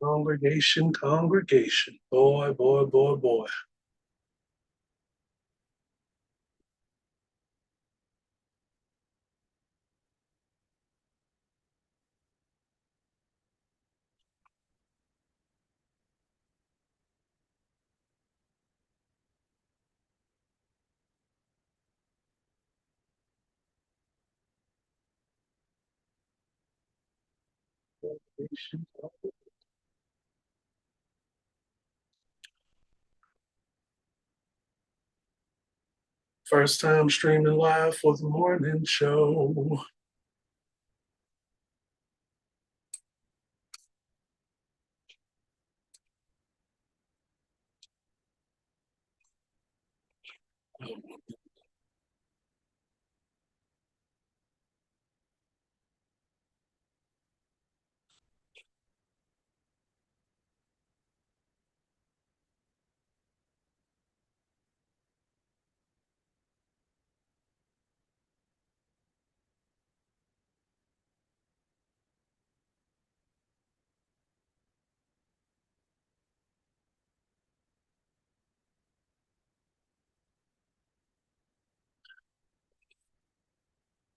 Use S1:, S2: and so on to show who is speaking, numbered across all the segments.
S1: Congregation, congregation. Boy, boy, boy, boy. First time streaming live for the morning show.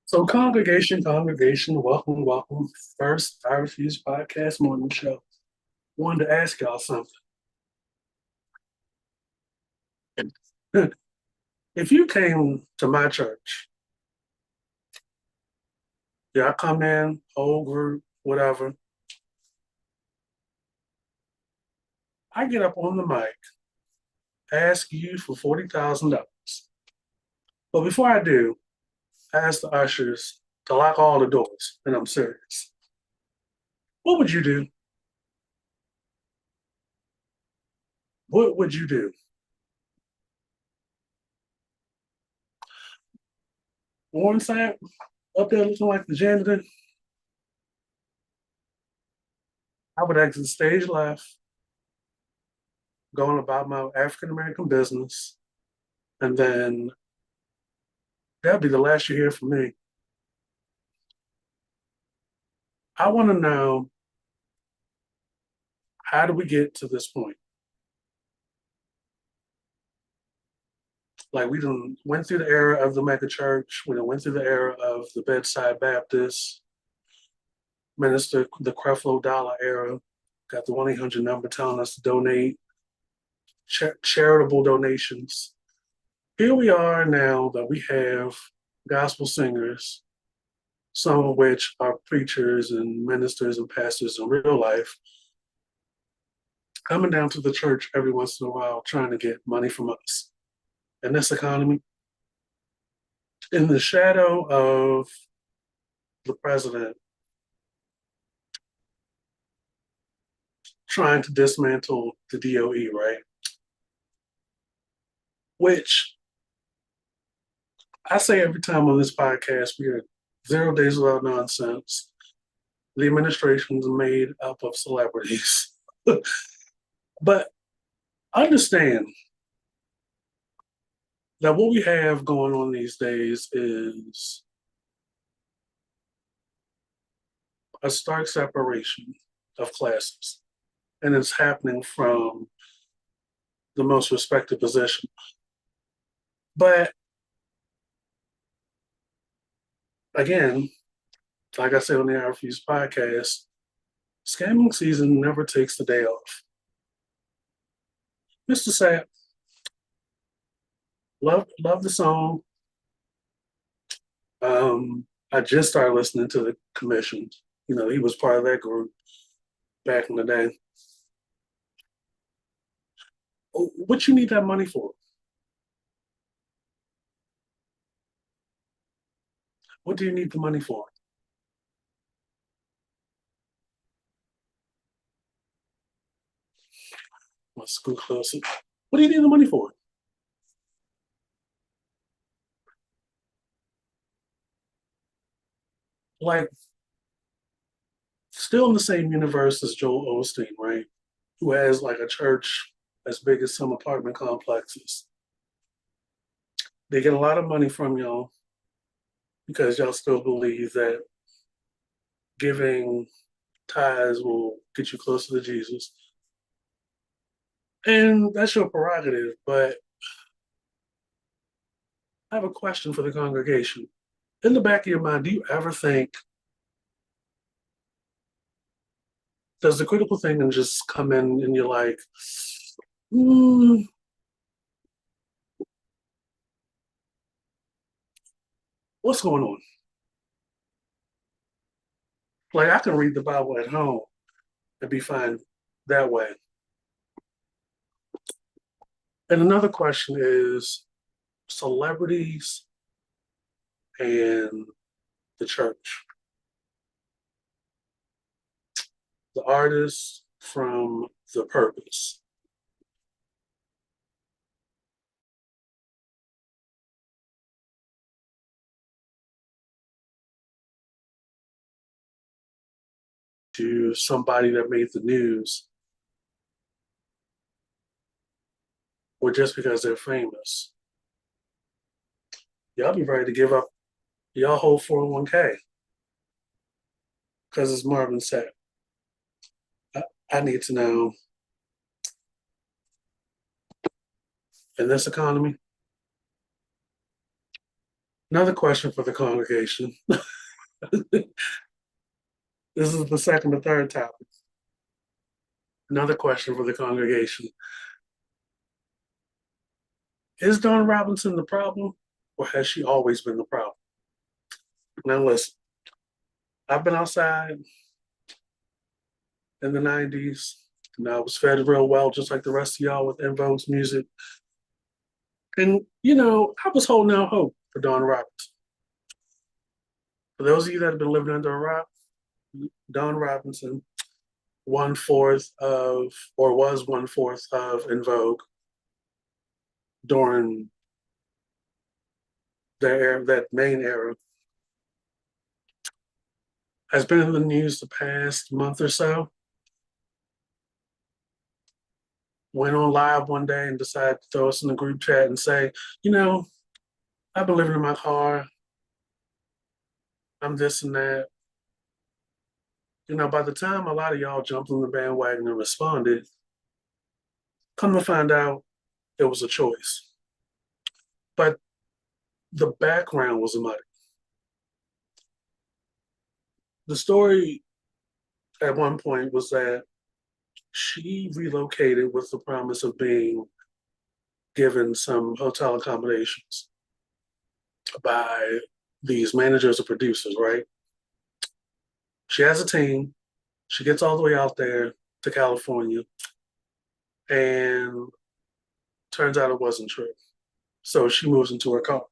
S1: So, congregation, congregation, welcome, welcome. First I Refuse podcast morning show. Wanted to ask y'all something. If you came to my church, yeah, I come in, whole group, whatever. I get up on the mic, ask you for $40,000. But before I do, I ask the ushers to lock all the doors, and I'm serious. What would you do? What would you do? Warren Sapp up there looking like the janitor. I would exit stage left, going about my African American business, and then that'd be the last you hear from me. I want to know, how do we get to this point? Like, we done went through the era of the mega church, we done went through the era of the bedside Baptist, minister the Creflo Dollar era, got the 1-800 number telling us to donate, charitable donations. Here we are now that we have gospel singers, some of which are preachers and ministers and pastors in real life, coming down to the church every once in a while trying to get money from us. In this economy, in the shadow of the president trying to dismantle the DOE, right? Which I say every time on this podcast, we are 0 days without nonsense. The administration is made up of celebrities. But understand that what we have going on these days is a stark separation of classes. And it's happening from the most respected position. But again, like I said on the I Refuse podcast, scamming season never takes the day off. Mr. Sapp, love the song. I just started listening to the commission. You know, he was part of that group back in the day. What you need that money for? What do you need the money for? Let's go closer. What do you need the money for? Like, still in the same universe as Joel Osteen, right? Who has like a church as big as some apartment complexes. They get a lot of money from y'all because y'all still believe that giving ties will get you closer to Jesus. And that's your prerogative. But I have a question for the congregation. In the back of your mind, do you ever think, does the critical thinking just come in and you're like, hmm, what's going on? Like, I can read the Bible at home and be fine that way. And another question is celebrities and the church, the artists from The Purpose. To somebody that made the news, or just because they're famous. Y'all be ready to give up y'all whole 401k because it's Marvin Sapp. I, I need to know, in this economy, another question for the congregation. This is the second or third topic. Another question for the congregation. Is Dawn Robinson the problem, or has she always been the problem? Now, listen, I've been outside in the 90s, and I was fed real well, just like the rest of y'all with En Vogue's music. And, I was holding out hope for Dawn Robinson. For those of you that have been living under a rock, Dawn Robinson, one fourth of, or was one fourth of En Vogue during that main era, has been in the news the past month or so. Went on live one day and decided to throw us in the group chat and say, I've been living in my car. I'm this and that. By the time a lot of y'all jumped on the bandwagon and responded, come to find out it was a choice. But the background was muddy. The story at one point was that she relocated with the promise of being given some hotel accommodations by these managers or producers, right? She has a team. She gets all the way out there to California, and turns out it wasn't true. So she moves into her car.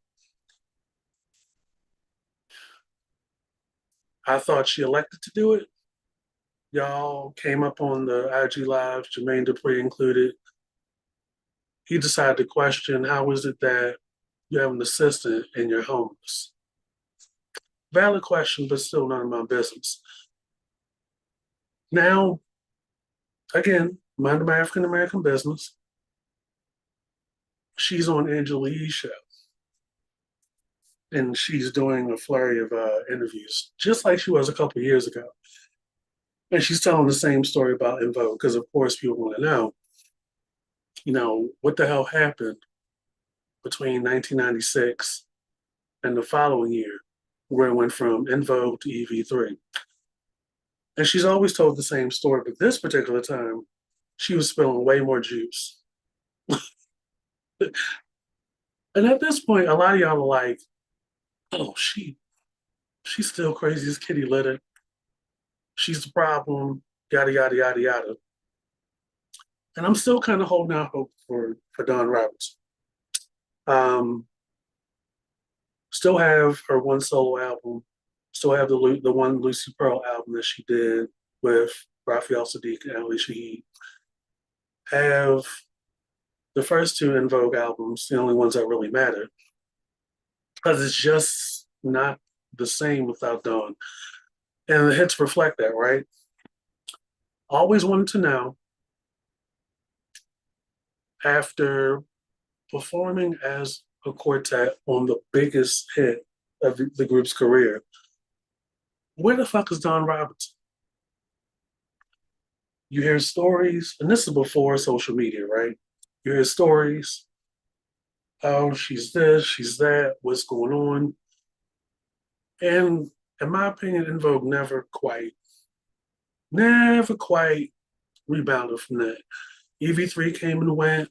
S1: I thought she elected to do it. Y'all came up on the IG Live, Jermaine Dupri included. He decided to question, how is it that you have an assistant and you're homeless? Valid question, but still none of my business. Now, again, mind my African American business. She's on Angela Yee's show. And she's doing a flurry of interviews, just like she was a couple of years ago. And she's telling the same story about En Vogue, because of course people want to know, what the hell happened between 1996 and the following year, where it went from En Vogue to EV3. And she's always told the same story, but this particular time, she was spilling way more juice. And at this point, a lot of y'all are like, oh, she's still crazy as kitty litter. She's the problem, yada, yada, yada, yada. And I'm still kind of holding out hope for Dawn Roberts. Still have her one solo album. Still have the one Lucy Pearl album that she did with Raphael Saadiq and Ali Shaheed. Have the first two En Vogue albums, the only ones that really matter, because it's just not the same without Dawn. And the hits reflect that, right? Always wanted to know, after performing as a quartet on the biggest hit of the group's career, where the fuck is Dawn Robertson? you hear stories, and this is before social media, right? You hear stories. Oh, she's this, she's that. What's going on? And in my opinion, En Vogue never quite rebounded from that. EV3 came and went.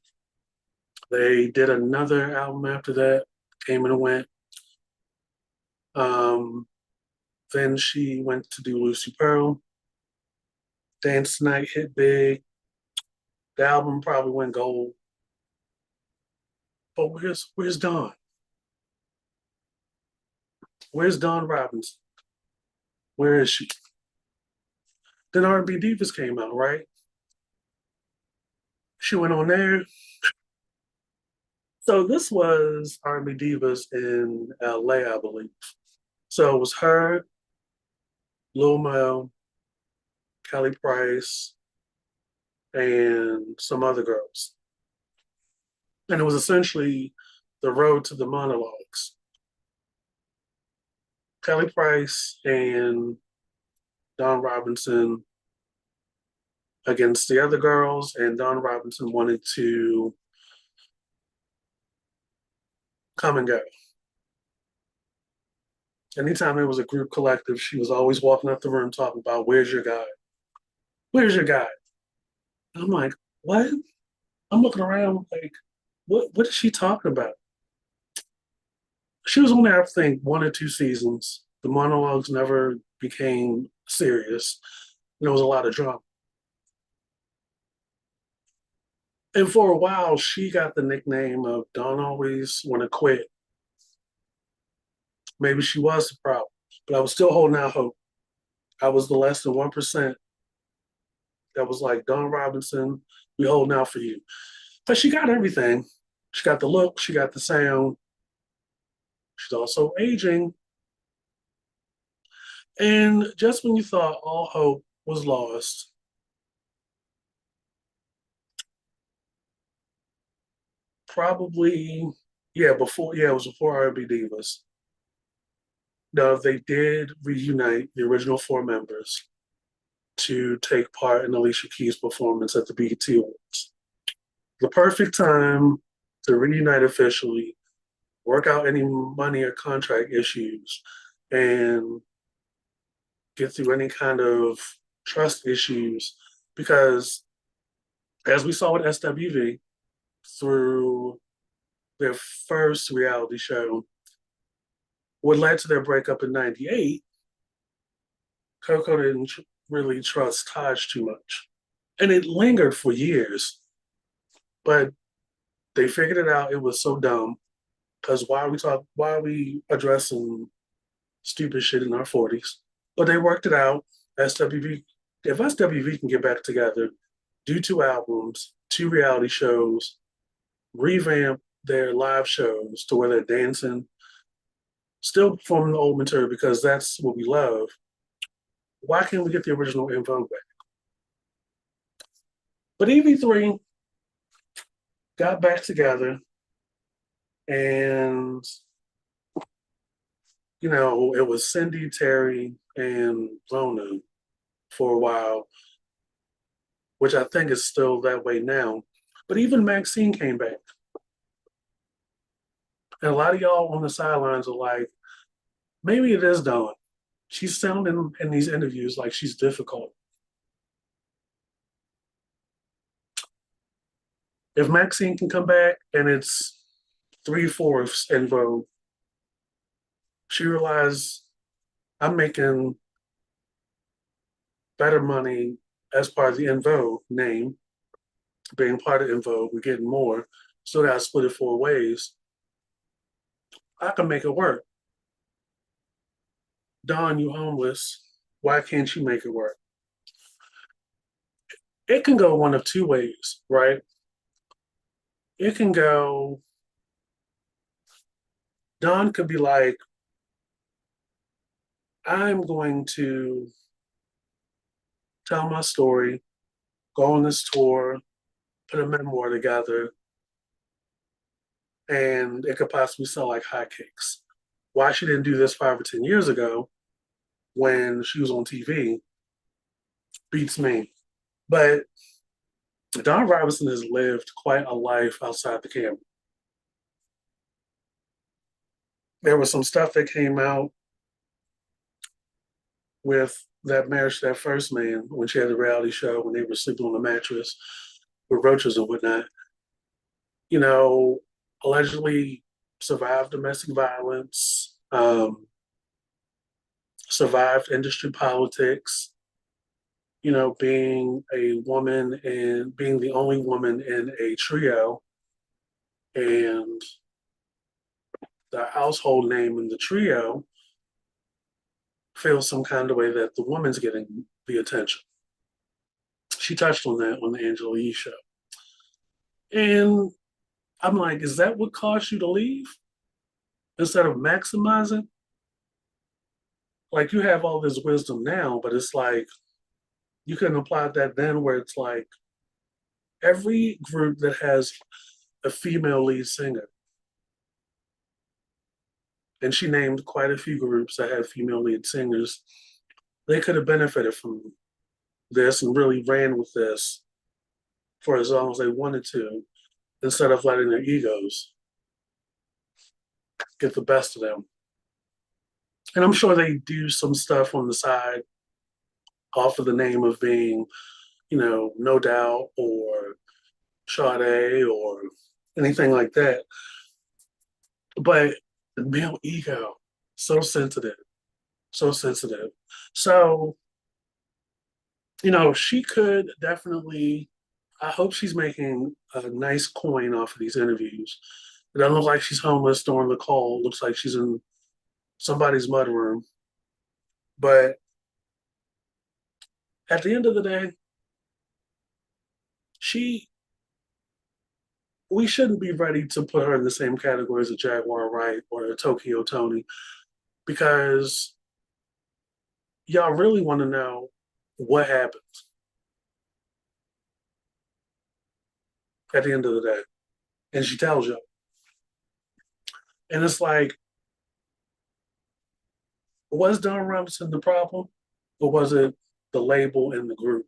S1: They did another album after that, came and went. Um, then she went to do Lucy Pearl. Dance Night hit big. The album probably went gold. But where's Dawn? Where's Dawn Robinson? Where is she? Then R&B Divas came out, right? She went on there. So this was R&B Divas in LA, I believe. So it was her, Lil Mel, Kelly Price, and some other girls. And it was essentially the road to the monologues. Kelly Price and Dawn Robinson against the other girls, and Dawn Robinson wanted to come and go. Anytime there was a group collective, she was always walking up the room talking about, where's your guy? Where's your guy? And I'm like, what? I'm looking around like, what is she talking about? She was only, I think, 1 or 2 seasons. The monologues never became serious. There was a lot of drama. And for a while, she got the nickname of Don't Always Want to Quit. Maybe she was the problem, but I was still holding out hope. I was the less than 1% that was like, Dawn Robinson, we holding out for you. But she got everything. She got the look, she got the sound. She's also aging. And just when you thought all hope was lost, probably, it was before R&B Divas. No, they did reunite the original 4 members to take part in Alicia Keys' performance at the BET Awards. The perfect time to reunite officially, work out any money or contract issues, and get through any kind of trust issues. Because as we saw with SWV, through their first reality show, what led to their breakup in '98, Coco didn't really trust Taj too much. And it lingered for years, but they figured it out. It was so dumb. Because why are we addressing stupid shit in our 40s? But they worked it out. SWV, if SWV can get back together, do 2 albums, 2 reality shows, revamp their live shows to where they're dancing, still performing the old material because that's what we love. Why can't we get the original En Vogue back? But EV3 got back together, and it was Cindy, Terry, and Rona for a while, which I think is still that way now. But even Maxine came back. And a lot of y'all on the sidelines are like, maybe it is Dawn. She's sounding in these interviews like she's difficult. If Maxine can come back and it's 3/4 En Vogue, she realized I'm making better money as part of the En Vogue name, being part of En Vogue, we're getting more. So that I split it 4 ways. I can make it work. Dawn, you homeless. Why can't you make it work? It can go one of 2 ways, right? It can go, Dawn could be like, I'm going to tell my story, go on this tour, put a memoir together, and it could possibly sell like hotcakes. Why she didn't do this 5 or 10 years ago when she was on TV beats me. But Don Robinson has lived quite a life outside the camera. There was some stuff that came out with that marriage to that first man when she had the reality show when they were sleeping on the mattress with roaches and whatnot. You know, allegedly survived domestic violence, survived industry politics, being a woman and being the only woman in a trio, and the household name in the trio feels some kind of way that the woman's getting the attention. She touched on that on the Angela Yee show. And I'm like, is that what caused you to leave? Instead of maximizing? Like, you have all this wisdom now, but it's like you can apply that then, where it's like every group that has a female lead singer, and she named quite a few groups that had female lead singers, they could have benefited from this and really ran with this for as long as they wanted to, instead of letting their egos get the best of them. And I'm sure they do some stuff on the side off of the name of being, No Doubt or Sade or anything like that. But the male ego, so sensitive, so sensitive. So, she could definitely, I hope she's making a nice coin off of these interviews. It doesn't look like she's homeless during the call. It looks like she's in somebody's mudroom. But at the end of the day, she we shouldn't be ready to put her in the same category as a Jaguar Wright or a Tokyo Tony, because y'all really want to know what happened at the end of the day. And she tells you. And it's like, was Don Robinson the problem? Or was it the label and the group?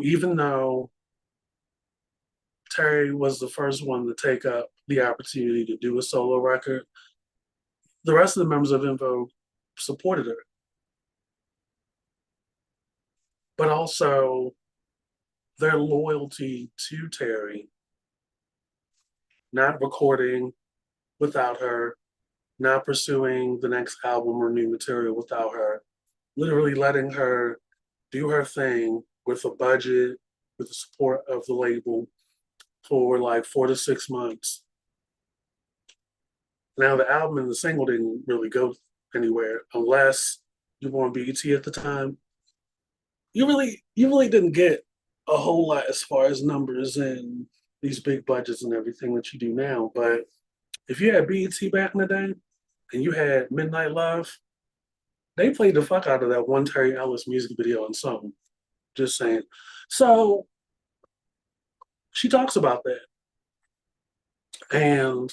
S1: Even though Terry was the first one to take up the opportunity to do a solo record, the rest of the members of En Vogue supported her. But also their loyalty to Terry, not recording without her, not pursuing the next album or new material without her, literally letting her do her thing with a budget, with the support of the label for like 4 to 6 months. Now the album and the single didn't really go anywhere unless you were on BET at the time. You really didn't get a whole lot as far as numbers and these big budgets and everything that you do now. But if you had BET back in the day and you had Midnight Love, they played the fuck out of that one Terry Ellis music video and song. Just saying. So she talks about that. And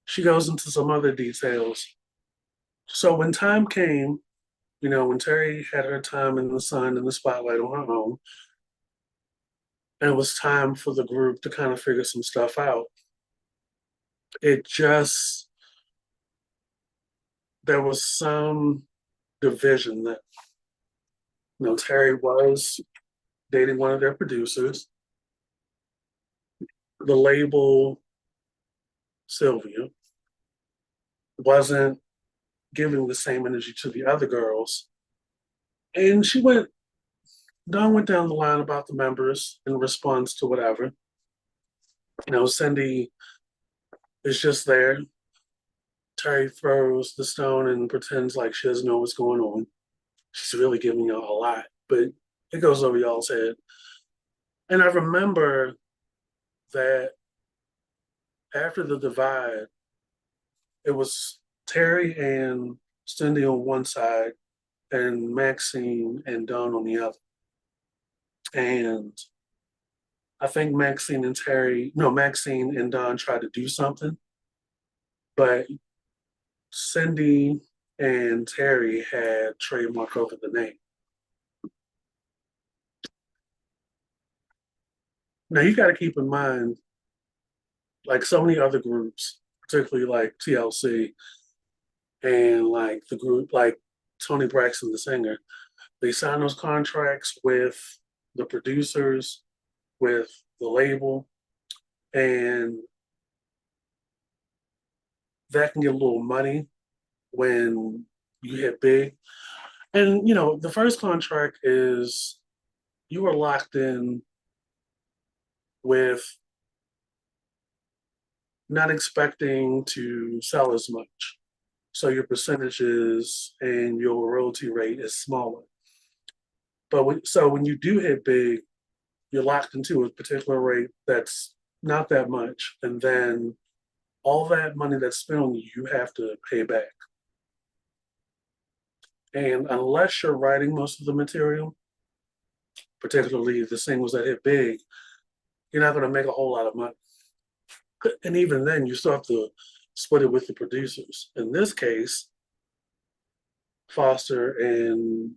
S1: she goes into some other details. So when time came, when Terry had her time in the sun and the spotlight on her own, and it was time for the group to kind of figure some stuff out, it just, there was some division that, Terry was dating one of their producers. The label, Sylvia, wasn't giving the same energy to the other girls. And Dawn went down the line about the members in response to whatever. Cindy is just there. Terry throws the stone and pretends like she doesn't know what's going on. She's really giving y'all a lot, but it goes over y'all's head. And I remember that after the divide, it was Terry and Cindy on one side and Maxine and Dawn on the other. And I think Maxine and Dawn tried to do something, but Cindy and Terry had trademark over the name. Now you got to keep in mind, like so many other groups, particularly like TLC and like the group like Tony Braxton, the singer, they sign those contracts with the producers, with the label, and that can get a little money when you hit big. And you know, the first contract is you are locked in with not expecting to sell as much. So your percentages and your royalty rate is smaller. But when you do hit big, you're locked into a particular rate that's not that much. And then all that money that's spent on you, you have to pay back. And unless you're writing most of the material, particularly the singles that hit big, you're not going to make a whole lot of money. And even then, you still have to split it with the producers. In this case, Foster and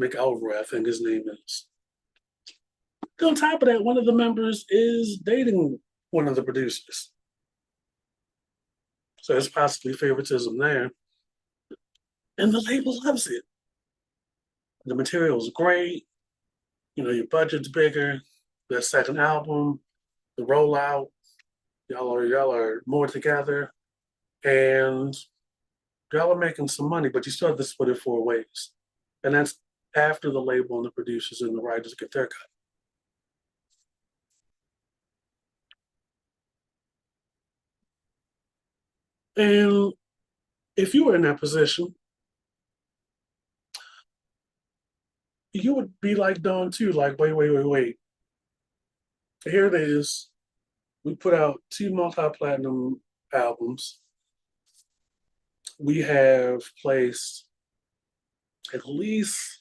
S1: McElroy, I think his name is. On top of that, one of the members is dating one of the producers. So there's possibly favoritism there. And the label loves it. The material is great. You know, your budget's bigger. The second album, the rollout, y'all are more together, and y'all are making some money, but you still have to split it four ways. And that's after the label and the producers and the writers get their cut. And if you were in that position, you would be like Dawn too, like, wait. Here it is. We put out two multi-platinum albums. We have placed at least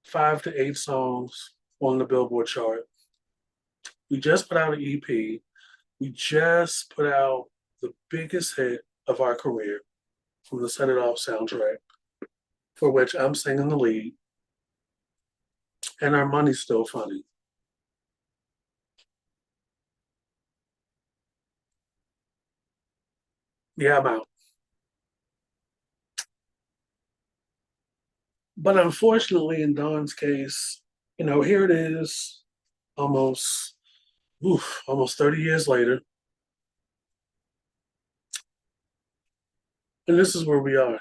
S1: 5 to 8 songs on the Billboard chart. We just put out an EP. We just put out the biggest hit of our career from the Set It Off soundtrack, for which I'm singing the lead, and our money's still funny. Yeah, I'm out. But unfortunately, in Don's case, you know, here it is, almost, almost 30 years later, and this is where we are.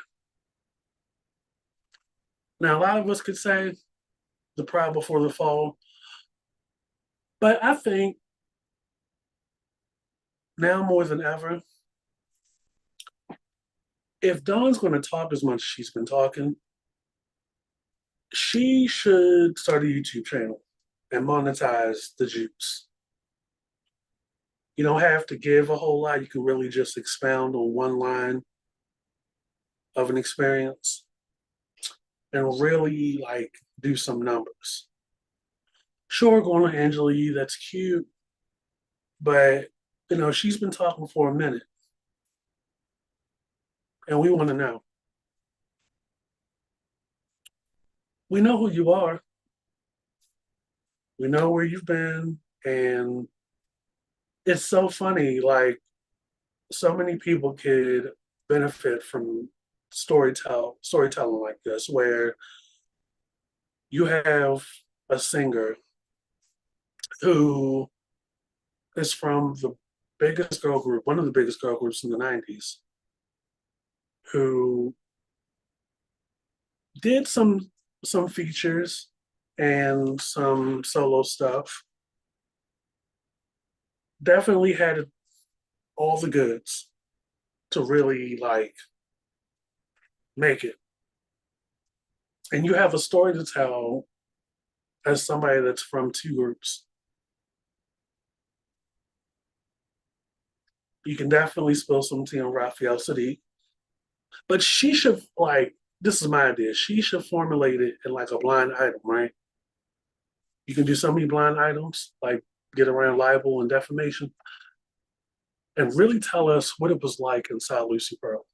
S1: Now, a lot of us could say the pride before the fall, but I think now more than ever, if Dawn's going to talk as much as she's been talking, she should start a YouTube channel and monetize the juice. You don't have to give a whole lot. You can really just expound on one line of an experience and really like do some numbers. Sure, going on Angela Yee, that's cute, but you know, she's been talking for a minute and we want to know. We know who you are. We know where you've been. And it's so funny, like so many people could benefit from storytelling like this, where you have a singer who is from the biggest girl group, one of the biggest girl groups in the 90s, who did some features and some solo stuff. Definitely had all the goods to really like make it. And you have a story to tell as somebody that's from two groups. You can definitely spill some tea on Raphael Sadiq, but she should like. This is my idea. She should formulate it in like a blind item, right? You can do so many blind items, like get around libel and defamation, and really tell us what it was like inside Lucy Pearl.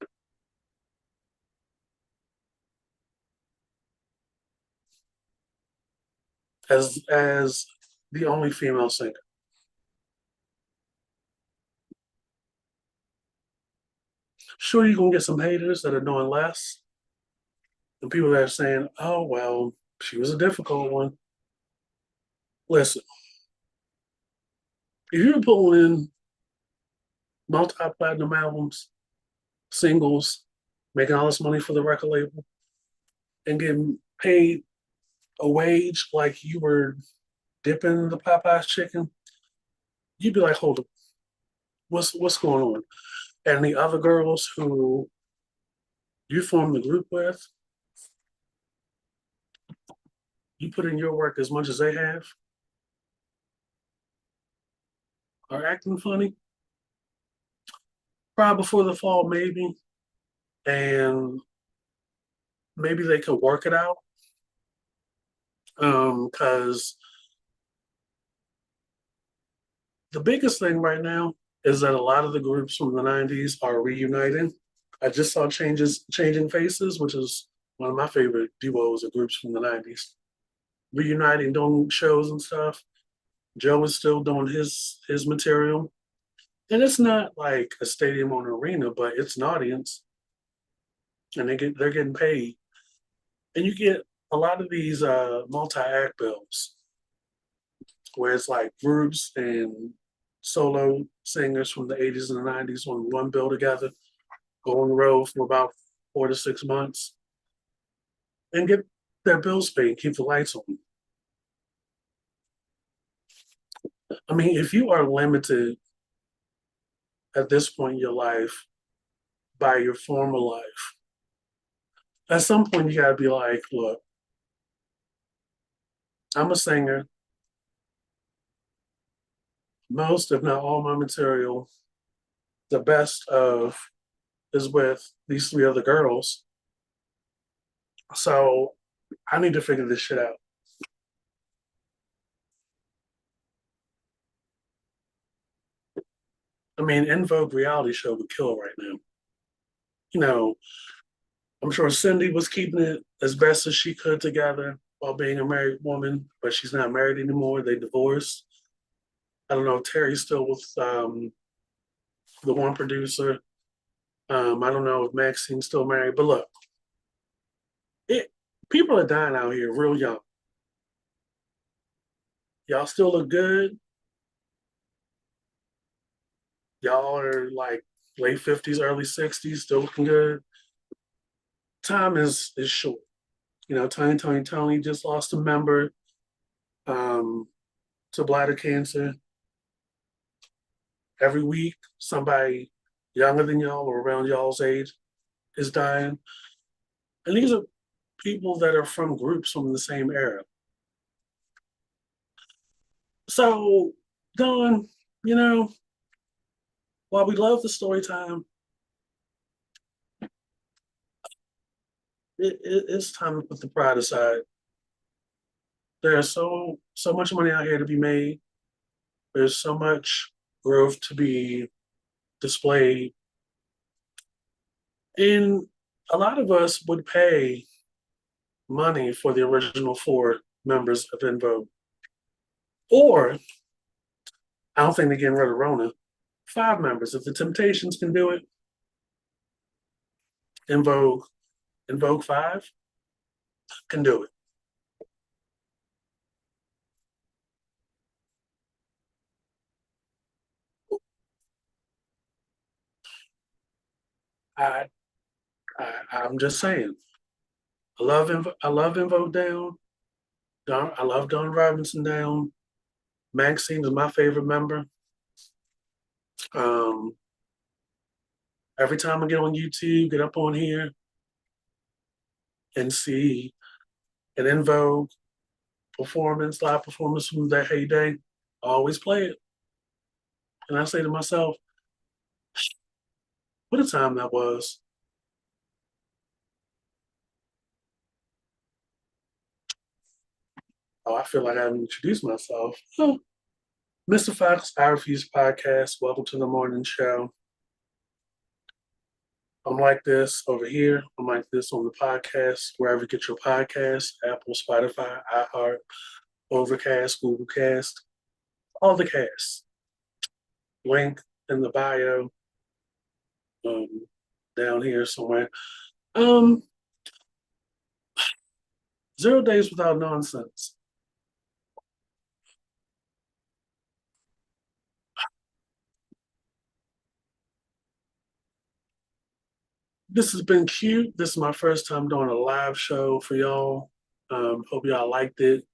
S1: as the only female singer. Sure, you're gonna get some haters that are doing less, and people that are saying, "Oh well, she was a difficult one." Listen, if you're pulling in multi-platinum albums, singles, making all this money for the record label, and getting paid a wage like you were dipping the Popeyes chicken, you'd be like, "Hold up, what's going on?" And the other girls who you formed the group with, you put in your work as much as they have, are acting funny. Probably before the fall, maybe, and maybe they could work it out. Because the biggest thing right now is that a lot of the groups from the '90s are reuniting. I just saw changes, changing faces, which is one of my favorite duos or groups from the '90s. Reuniting, doing shows and stuff. Joe is still doing his material, and it's not like a stadium or an arena, but it's an audience, and they're getting paid, and you get a lot of these multi-act bills where it's like groups and solo singers from the '80s and the '90s on one bill together, go on the road for about 4 to 6 months, and get their bills paid, keep the lights on. I mean, if you are limited at this point in your life by your former life, at some point you gotta be like, look, I'm a singer. Most, if not all, my material, the best of, is with these three other girls. So I need to figure this shit out. I mean, In Vogue reality show would kill right now. You know, I'm sure Cindy was keeping it as best as she could together while being a married woman, but she's not married anymore. They divorced. I don't know if Terry's still with the one producer. I don't know if Maxine's still married, but look, it people are dying out here real young. Y'all still look good. Y'all are like late 50s, early 60s, still looking good. Time is short. You know, Tony just lost a member um, to bladder cancer. Every week, somebody younger than y'all or around y'all's age is dying. And these are people that are from groups from the same era. So, Don, you know, while we love the story time, it's time to put the pride aside. There's so much money out here to be made. There's so much growth to be displayed. And a lot of us would pay money for the original four members of En Vogue. Or I don't think they're getting rid of Rona. Five members. If the Temptations can do it, En Vogue, En Vogue 5 can do it. I, I'm just saying. I love En Vogue down. I love Don Robinson down. Maxine is my favorite member. Um, every time I get on YouTube, get up on here and see an En Vogue performance, live performance from that heyday, I always play it. And I say to myself, what a time that was. Oh, I feel like I haven't introduced myself. Oh, Mr. Fox, I Refuse podcast. Welcome to the morning show. I'm like this over here. I'm like this on the podcast, wherever you get your podcasts, Apple, Spotify, iHeart, Overcast, Google Cast, all the casts. Link in the bio, um, down here somewhere. Um, 0 Days Without Nonsense. This has been cute. This is my first time doing a live show for y'all. Hope y'all liked it.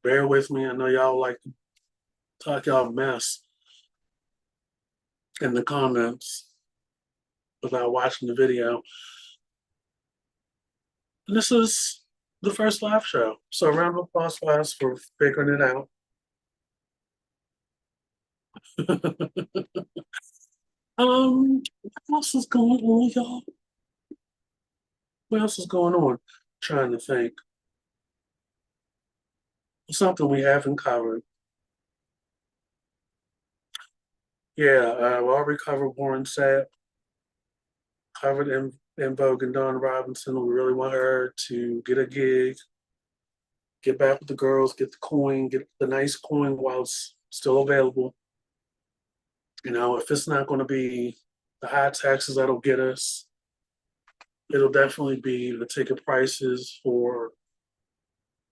S1: Bear with me. I know y'all like to talk y'all mess in the comments without watching the video. This is the first live show. So a round of applause for us for figuring it out. What else is going on, y'all? What else is going on? Trying to think. Something we haven't covered. Yeah, we already covered Warren Sapp, covered in Vogue and Dawn Robinson. We really want her to get a gig, get back with the girls, get the coin, get the nice coin while it's still available. If it's not going to be the high taxes that'll get us, it'll definitely be the ticket prices for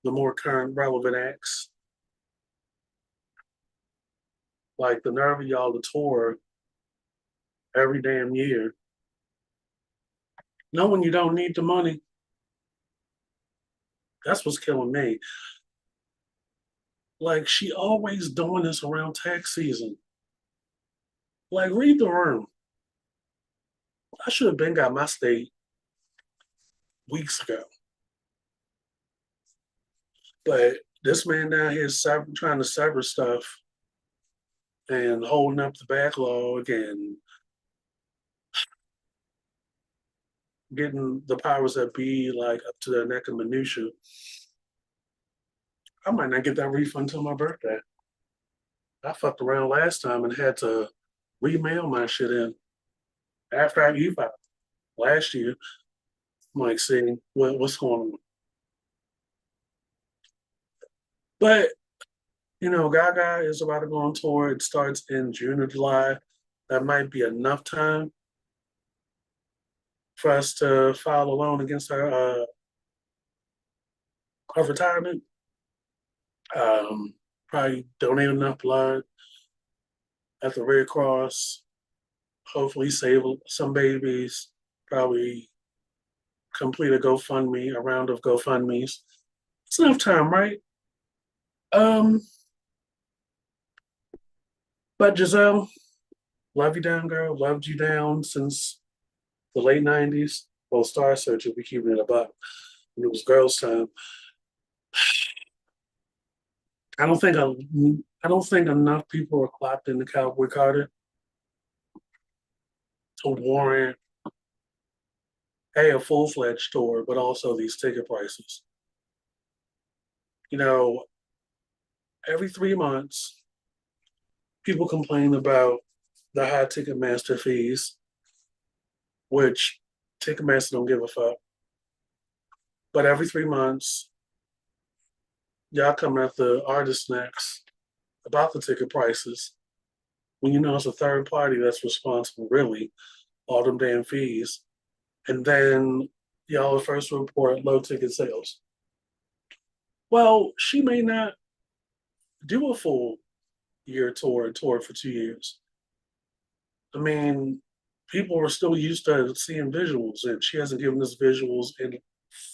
S1: the more current relevant acts. Like the nerve of y'all to tour every damn year, knowing you don't need the money. That's what's killing me. Like she always doing this around tax season. Like read the room. I should have been got my state weeks ago. But this man down here trying to sever stuff and holding up the backlog and getting the powers that be like up to their neck of minutia. I might not get that refund until my birthday. I fucked around last time and had to remail my shit in after I e-filed last year. I'm like, see what's going on. But Gaga is about to go on tour. It starts in June or July. That might be enough time for us to file a loan against her retirement. Probably donate enough blood at the Red Cross. Hopefully, save some babies. Probably complete a round of GoFundMe's. It's enough time, right? Um, but Giselle, love you down, girl. Loved you down since the late '90s. Well, Star Search, we keeping it about when it was girls' time. I don't think I don't think enough people are clocked into Cowboy Carter to warrant a full-fledged tour, but also these ticket prices. You know, every 3 months, people complain about the high Ticketmaster fees, which Ticketmaster don't give a fuck. But every 3 months, y'all come at the artist next about the ticket prices when you know it's a third party that's responsible, really, all them damn fees. And then y'all are first to report low ticket sales. Well, she may not do a full year tour for 2 years. I mean, people are still used to seeing visuals, and she hasn't given us visuals in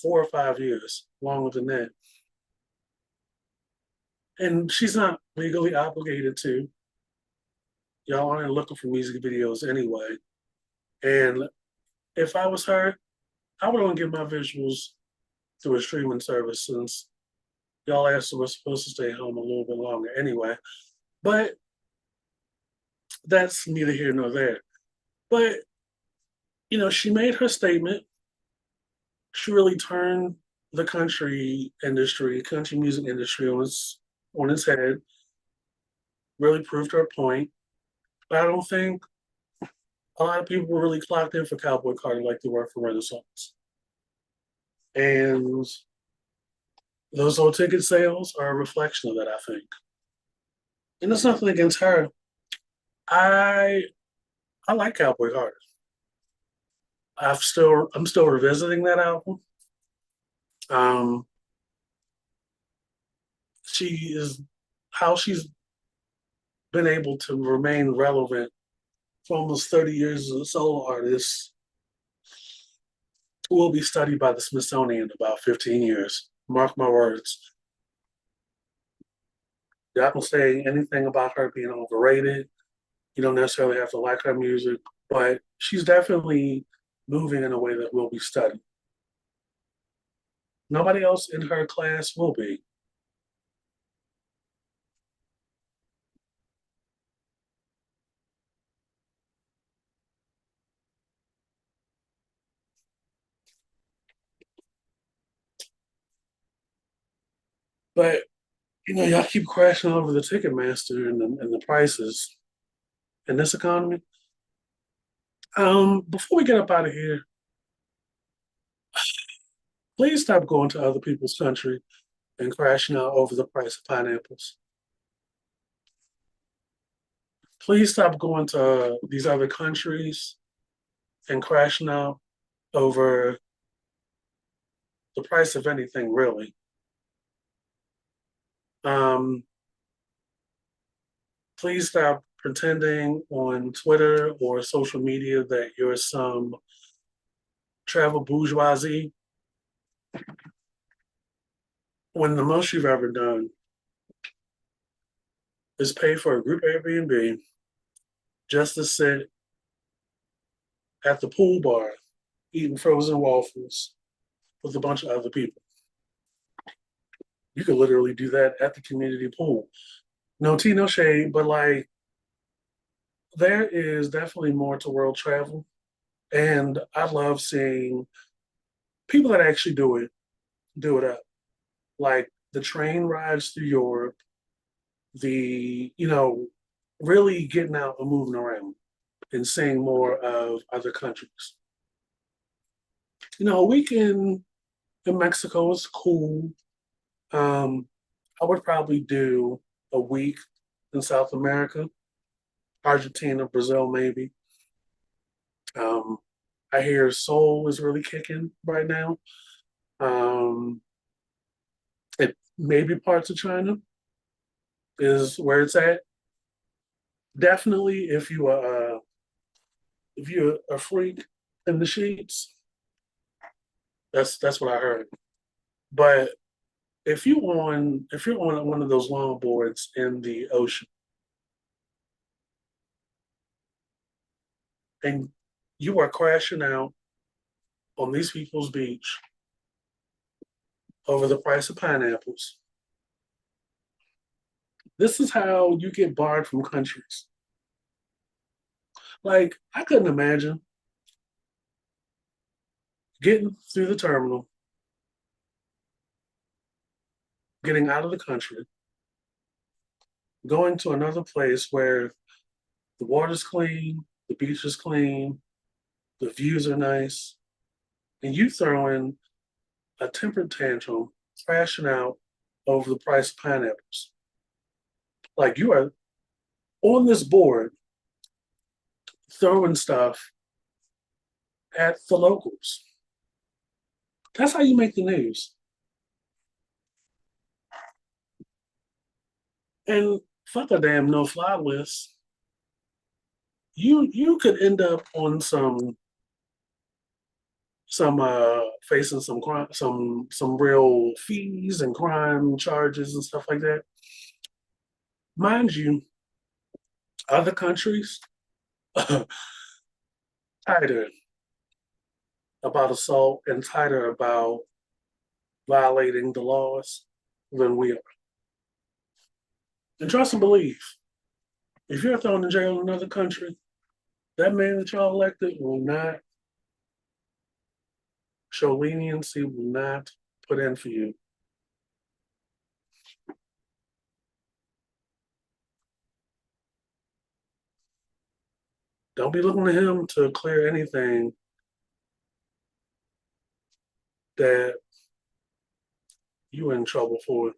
S1: 4 or 5 years, longer than that. And she's not legally obligated to. Y'all aren't looking for music videos anyway. And if I was her, I would only get my visuals through a streaming service since y'all asked were supposed to stay home a little bit longer anyway. But that's neither here nor there. But she made her statement. She really turned the country music industry on its head. Really proved her point. But I don't think a lot of people were really clocked in for Cowboy Carter like they were for Renaissance. And Those low ticket sales are a reflection of that, I think. And it's nothing against her. I I like Cowboy Carter. I'm still revisiting that album. Um, she is how she's been able to remain relevant for almost 30 years as a solo artist will be studied by the Smithsonian in about 15 years. Mark my words. You're not gonna say anything about her being overrated. You don't necessarily have to like her music, but she's definitely moving in a way that will be studied. Nobody else in her class will be. But y'all keep crashing over the Ticketmaster and the prices in this economy. Before we get up out of here, please stop going to other people's country and crashing out over the price of pineapples. Please stop going to these other countries and crashing out over the price of anything, really. Um, please stop pretending on Twitter or social media that you're some travel bourgeoisie when the most you've ever done is pay for a group Airbnb just to sit at the pool bar eating frozen waffles with a bunch of other people. You could literally do that at the community pool. No tea, no shade, but like there is definitely more to world travel. And I love seeing people that actually do it up. Like the train rides through Europe, really getting out and moving around and seeing more of other countries. A weekend in Mexico is cool. Um, I would probably do a week in South America, Argentina, Brazil, maybe. Um, I hear Seoul is really kicking right now. Um, it maybe parts of China is where it's at. Definitely, if you're a freak in the sheets, that's what I heard. But if you're on one of those longboards in the ocean and you are crashing out on these people's beach over the price of pineapples, this is how you get barred from countries. Like I couldn't imagine getting through the terminal, getting out of the country, going to another place where the water's clean, the beach is clean, the views are nice, and you throw in a temper tantrum, crashing out over the price of pineapples. Like you are on this board throwing stuff at the locals. That's how you make the news. And fuck a damn no fly list. You could end up on some facing some crime, some real fees and crime charges and stuff like that. Mind you, other countries tighter about assault and tighter about violating the laws than we are. And trust and believe, if you're thrown in jail in another country, that man that y'all elected will not show leniency, will not put in for you. Don't be looking to him to clear anything that you in trouble for it.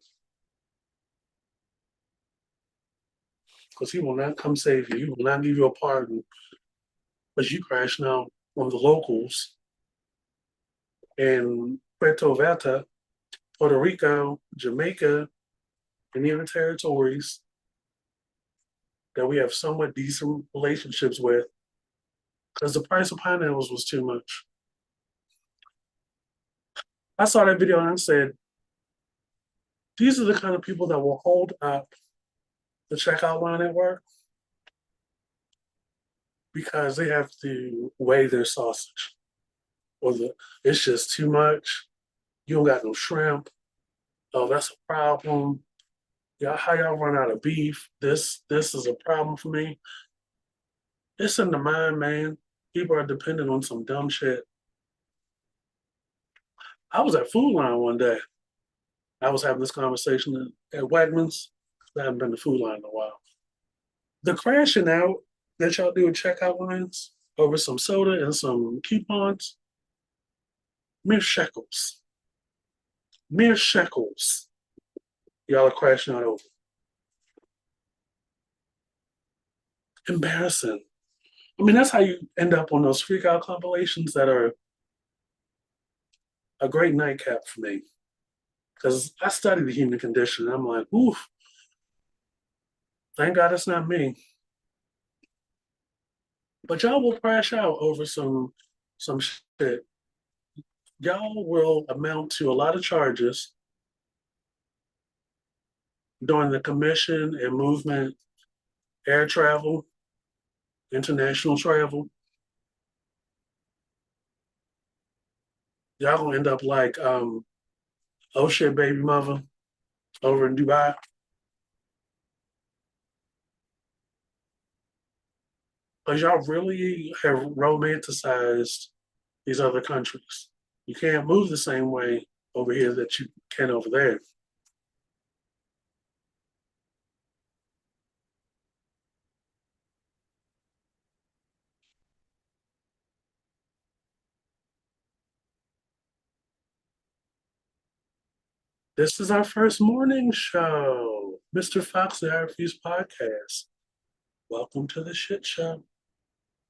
S1: Because he will not come save you. He will not give you a pardon. But you crashing out on the locals in Puerto Vallarta, Puerto Rico, Jamaica, and even territories that we have somewhat decent relationships with, because the price of pineapples was too much. I saw that video and I said, these are the kind of people that will hold up the checkout line at work because they have to weigh their sausage. Or it's just too much. You don't got no shrimp. Oh, that's a problem. Yeah, how y'all run out of beef? This is a problem for me. It's in the mind, man. People are dependent on some dumb shit. I was at Food Line one day. I was having this conversation at Wegmans. I haven't been to Food Line in a while. The crashing out that y'all do at checkout lines over some soda and some coupons, mere shekels. Mere shekels. Y'all are crashing out over. Embarrassing. I mean, that's how you end up on those freak out compilations that are a great nightcap for me. Because I study the human condition. And I'm like, oof, thank God it's not me. But y'all will crash out over some shit. Y'all will amount to a lot of charges during the commission and movement, air travel, international travel. Y'all gonna end up like oh shit baby mother over in Dubai. Because y'all really have romanticized these other countries. You can't move the same way over here that you can over there. This is our first morning show. Mr. Fox, the Refuse podcast. Welcome to the shit show.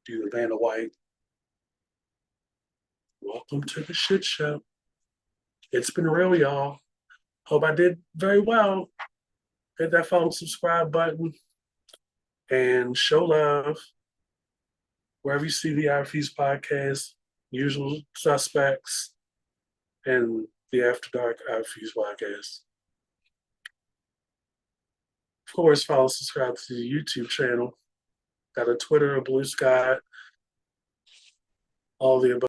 S1: You Vanna White. Welcome to the shit show. It's been real, y'all. Hope I did very well. Hit that follow subscribe button and show love wherever you see the Refuse podcast, usual suspects, and the After Dark Refuse podcast. Of course, follow, subscribe to the YouTube channel. Got a Twitter, a Blue Sky, all the above.